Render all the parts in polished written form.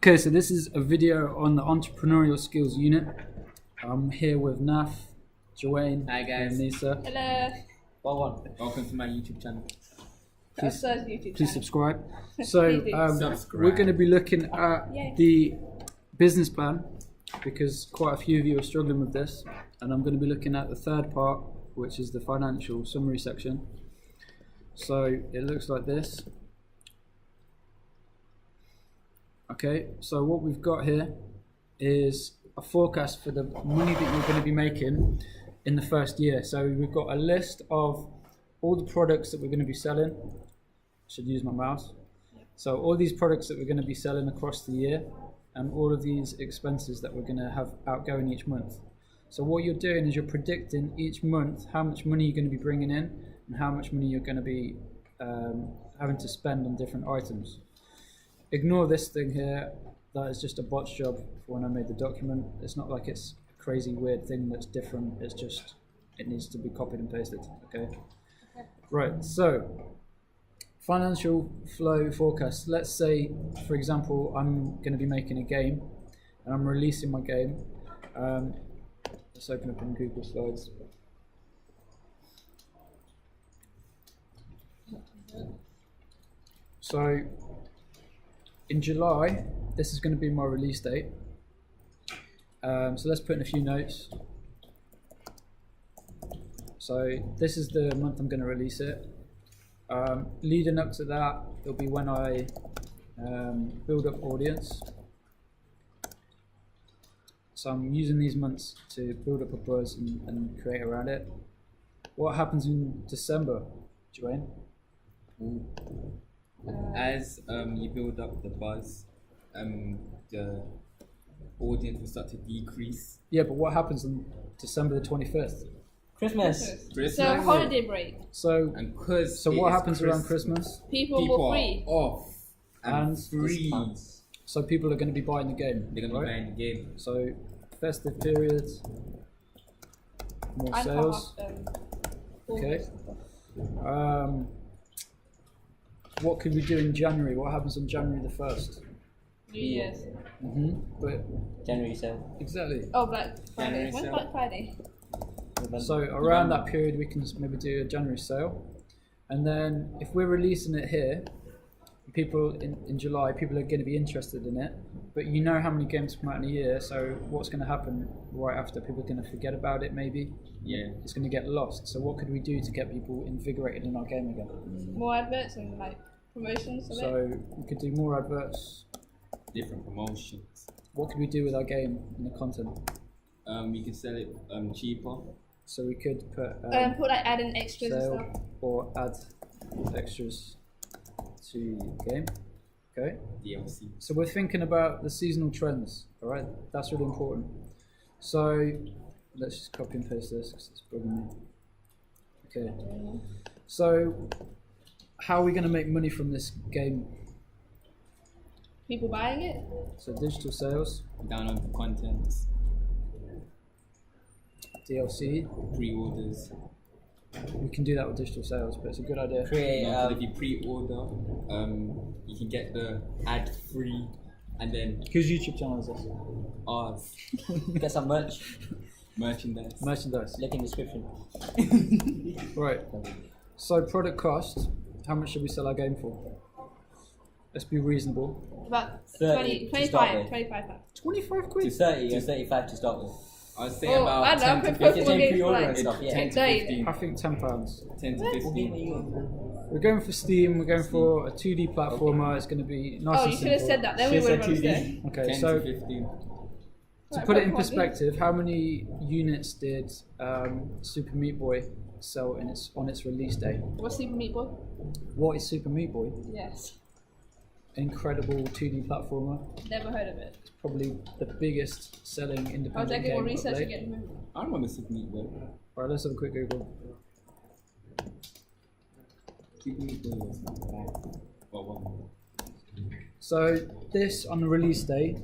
Okay, so this is a video on the entrepreneurial skills unit. I'm here with Naf, Joanne, Hi guys. and Lisa. Hello. Welcome to my YouTube channel. Please, YouTube please channel. subscribe. So Please do. Subscribe. we're going to be looking at Yay. the business plan because quite a few of you are struggling with this, and I'm going to be looking at the third part, which is the financial summary section. So it looks like this. Okay, so what we've got here is a forecast for the money that you're going to be making in the first year. So we've got a list of all the products that we're going to be selling. Should use my mouse. So all these products that we're going to be selling across the year, and all of these expenses that we're going to have outgoing each month. So what you're doing is you're predicting each month how much money you're going to be bringing in and how much money you're going to be having to spend on different items. Ignore this thing here. That is just a botch job for when I made the document. It's not like it's a crazy weird thing that's different. It's just, it needs to be copied and pasted. Okay. Right. So financial flow forecast. Let's say, for example, I'm going to be making a game and I'm releasing my game. Let's open up in Google Slides. So in July, this is going to be my release date. So let's put in a few notes. So this is the month I'm going to release it. Leading up to that, it'll be when I build up audience. So I'm using these months to build up a buzz and create around it. What happens in December, Joanne? As you build up the buzz, the audience will start to decrease. Yeah, but what happens on December the 25th? Christmas. Christmas. So holiday break. So, And cause so it what is happens around Christmas? People People will are free. off and And free. So people are going to be buying the game. They're gonna right? be buying the game. So festive periods, more And sales. Okay. What could we do in January? What happens on January the 1st? New Year's. But January sale. exactly. Oh, Black Friday. January When's sale. Black Friday? So around that period, we can maybe do a January sale, and then if we're releasing it here, people in July, people are going to be interested in it. But you know how many games come out in a year, so what's going to happen right after? People are going to forget about it. Maybe Yeah. it's going to get lost. So what could we do to get people invigorated in our game again? More adverts and like promotions of it. So we could do more adverts. Different promotions. What could we do with our game and the content? We can sell it cheaper. So we could put Put like add in extras and sale stuff. or add extras to the game. Okay. DLC. So we're thinking about the seasonal trends. All right, that's really important. So let's just copy and paste this because it's bugging me. Okay. So how are we going to make money from this game? People buying it. So digital sales, Download the content. DLC. Pre-orders. We can do that with digital sales, but it's a good idea. Create. No, 'cause if you pre-order, you can get the ad free, and then Whose YouTube channel is this? ours Get some merch. merchandise. Merchandise. Link in description. Right. So product cost. How much should we sell our game for? Let's be reasonable. About 30 20, to start 25, with. 25 pounds. 25 To quid. 30 or 35 to start with. I would say Oh, about I don't 10 know, to I prefer 15. full games pre-order like and stuff, yeah. 10 to 30. 15. I think £10. 10 to What? 15. We're going for Steam. We're going for a 2D platformer. It's going to be nice Oh, and you should simple. have said that. Then we Should've would have said 2D. understood. Okay, 10 so to 15. to put it in perspective, how many units did Super Meat Boy sell on its release day? What's Super Meat Boy? What is Super Meat Boy? Yes. Incredible 2D platformer. Never heard of it. It's probably the biggest selling I was independent like, game more of research late. again. I don't want to sit meat boy. Alright, let's have a quick Google. Keep meat boy was not bad. Well, So this on the release day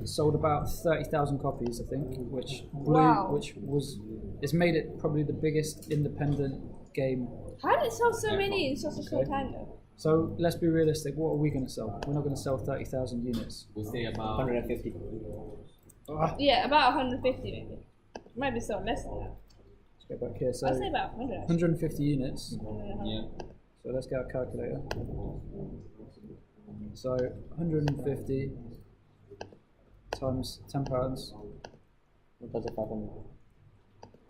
sold about 30,000 copies, I think, which blew, Wow. which was it's made it probably the biggest independent game. How did it sell so Yeah, many in such a short okay. time though? So let's be realistic. What are we going to sell? We're not going to sell 30,000 units. We'll say about 150. Ah, Yeah, about 150 maybe. Maybe so less than that. let's go back here. So I'd say about 100. 150 units. yeah. So let's get a calculator. So 150 times £10. 1,500.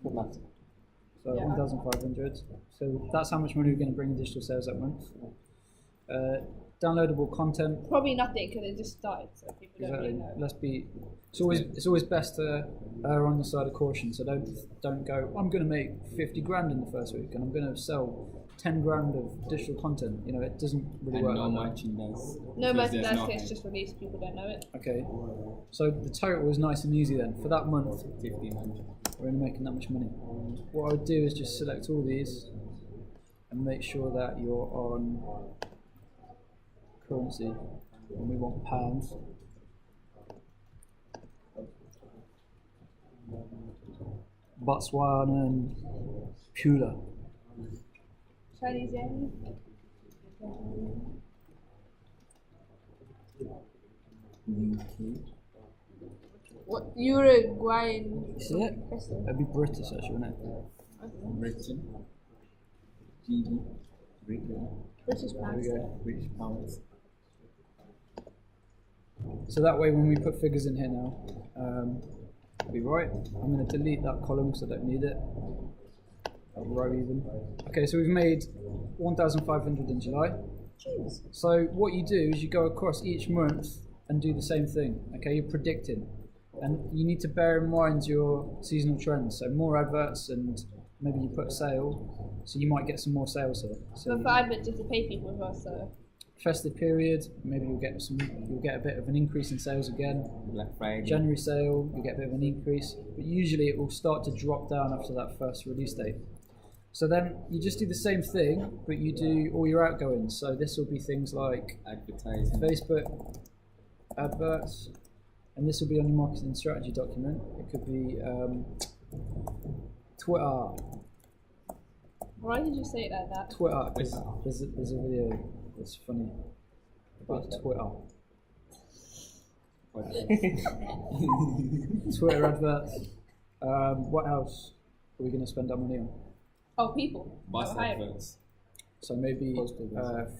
Good maths. So Yeah. 1,500. So that's how much money we're going to bring in digital sales that month. Downloadable content. Probably nothing because it just started, so people don't Exactly. really know. Let's be. It's always best to err on the side of caution. So don't go. I'm going to make 50 grand in the first week, and I'm going to sell 10 grand of digital content. You know, it doesn't really And work. no like that. merchandise. No because there's merchandise no kits hype. just released, people don't know it. Okay. So the total is nice and easy then. For that month, 1,500. we're only making that much money. What I would do is just select all these and make sure that you're on currency, and we want pounds. Botswana and Pula. Chinese yen. What Uruguayan Is it? peso? That'd be British actually, wouldn't it? Britain. GB. Britain. British There pounds. we go. British pounds. So that way when we put figures in here now, it'll be right. I'm going to delete that column because I don't need it. That row even. Okay, so we've made 1,500 in July. Jeez. So what you do is you go across each month and do the same thing. Okay, you're predicting. And you need to bear in mind your seasonal trends. So more adverts and maybe you put a sale. So you might get some more sales here. So But for adverts, you have to pay people as well, so. festive period, maybe you'll get a bit of an increase in sales again. Black Friday. January sale, you get a bit of an increase, but usually it will start to drop down after that first release date. So then you just do the same thing, but you do all your outgoings. So this will be things like Advertising. Facebook adverts, and this will be on your marketing strategy document. It could be Twitter. Why did you say it like that? Twitter, 'cause there's a video that's funny about Twitter. Twitter adverts. What else are we going to spend our money on? Oh, people. Bus Oh, hiring. adverts. So maybe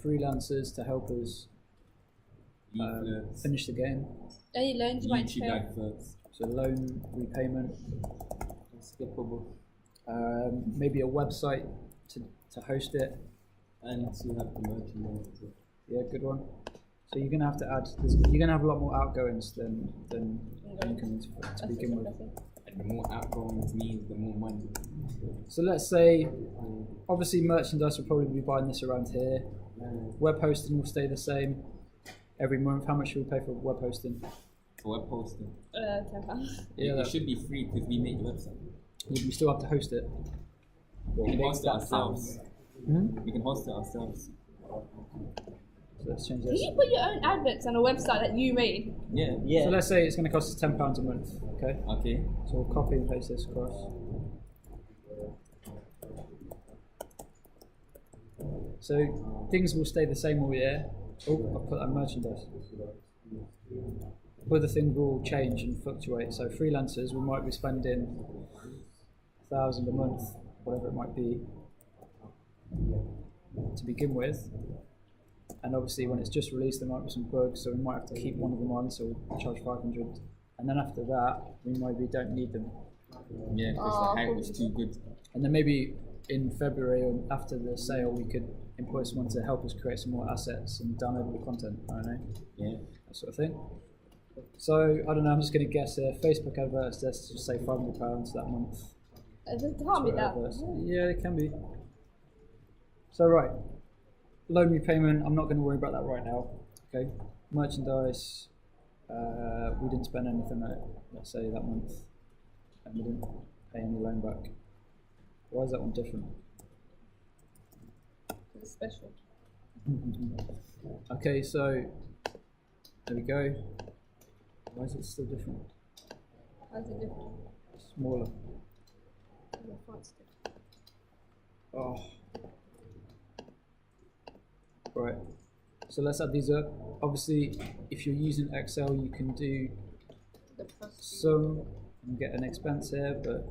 freelancers to help us Leaflets. finish the game. Any loans you might YouTube pay off? adverts. So loan repayment. Skippable. Maybe a website to host it. And to have the merchandise. Yeah, good one. So you're going to have to add. You're going to have a lot more outgoings than incomings to That's begin with. interesting. And the more outgoings means the more money. So let's say, obviously merchandise will probably be buying this around here. Web hosting will stay the same every month. How much should we pay for web hosting? For web posting. £10. Yeah, it that- should be free because we make the website. We still have to host it. We can host it ourselves. Mhm. We can host it ourselves. So let's change Can this. you put your own adverts on a website that you made? Yeah. So Yeah. let's say it's going to cost us £10 a month. Okay. Okay. So we'll copy and paste this across. So things will stay the same all year. Oh, I'll put that merchandise. Other things will change and fluctuate. So freelancers, we might be spending 1,000 a month, whatever it might be, to begin with. And obviously, when it's just released, there might be some bugs, so we might have to keep one of them on. So we'll charge 500, and then after that, we maybe don't need them. Yeah, because Oh, the hype was too good. And then maybe in February or after the sale, we could employ someone to help us create some more assets and downloadable content. I don't know, Yeah. that sort of thing. So I don't know. I'm just going to guess here. Facebook adverts. Let's just say £500 that month. It can't be Twitter that. adverts. Yeah, it can be. So right, loan repayment. I'm not going to worry about that right now. Okay, merchandise. We didn't spend anything on it. Let's say that month, and we didn't pay any loan back. Why is that one different? It's special. Okay, so there we go. Why is it still different? How's it different? Smaller. The font's different. Oh. Right. So let's add these up. Obviously, if you're using Excel, you can do The plus. sum and get an expense here, but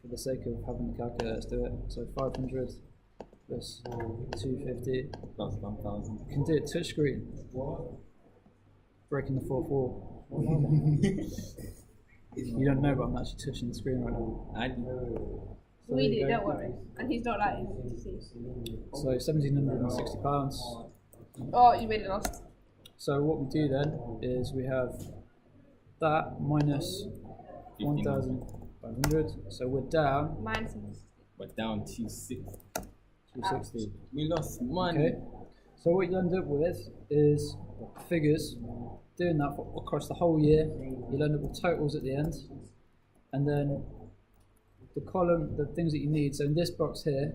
for the sake of having the calculator, let's do it. So 500 plus 250. Plus 1,000. You can do it touchscreen. Breaking the fourth wall. You don't know, but I'm actually touching the screen right now. I do. So We there do, you go. don't worry. And he's not that easy to see. So £1,760. Oh, you made it lost. So what we do then is we have that minus 1,500. So we're down Mine's We're down 260. 260. We lost money. Okay. So what you end up with is figures. Doing that for, across the whole year, you'll end up with totals at the end, and then the column, the things that you need. So in this box here,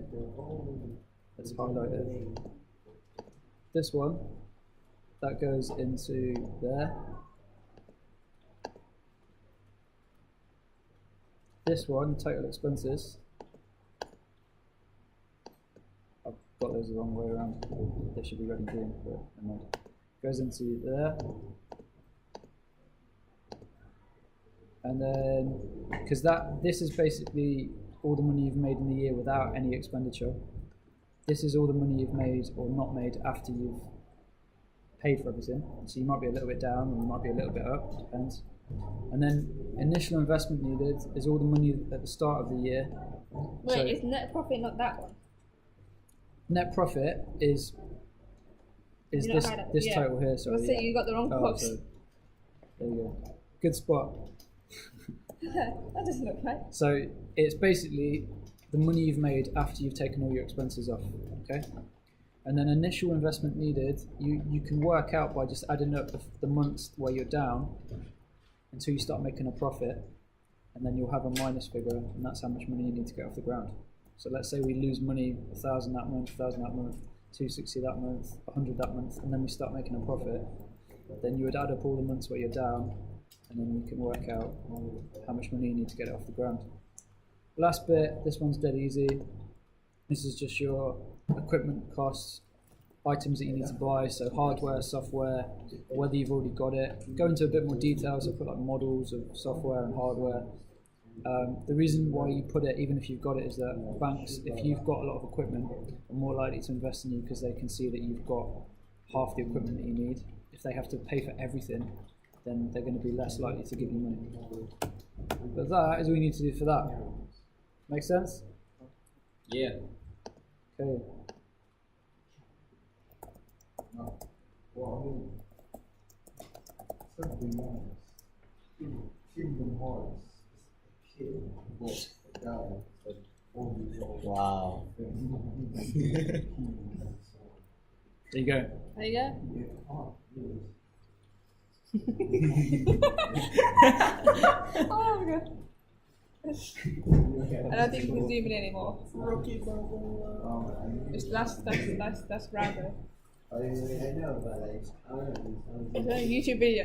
let's highlight it. This one, that goes into there. This one, total expenses. I've got those the wrong way around. They should be red and green, but never mind. Goes into there. And then, because this is basically all the money you've made in the year without any expenditure. This is all the money you've made or not made after you've paid for everything. So you might be a little bit down or you might be a little bit up, depends. And then initial investment needed is all the money at the start of the year. Wait, So is net profit not that one? net profit is You don't hide it, this yeah. total here. Sorry, Let's say you got the wrong box. so there you go. Good spot. That doesn't look right. So it's basically the money you've made after you've taken all your expenses off, okay? And then initial investment needed, you can work out by just adding up the months where you're down until you start making a profit, and then you'll have a minus figure, and that's how much money you need to get off the ground. So let's say we lose money, 1,000 that month, 1,000 that month, 260 that month, 100 that month, and then we start making a profit. Then you would add up all the months where you're down, and then you can work out how much money you need to get it off the ground. Last bit, this one's dead easy. This is just your equipment costs, items that you need to buy, so hardware, software, whether you've already got it. Go into a bit more detail, so put like models of software and hardware. The reason why you put it, even if you've got it, is that banks, if you've got a lot of equipment, are more likely to invest in you because they can see that you've got half the equipment that you need. If they have to pay for everything, then they're going to be less likely to give you money. But that is what you need to do for that. Make sense? Yeah. Okay. Wow. There you go. There you go. Oh my god. I don't think we can zoom in anymore. It's that's Rambo. I know, but like, I don't know. It's a YouTube video.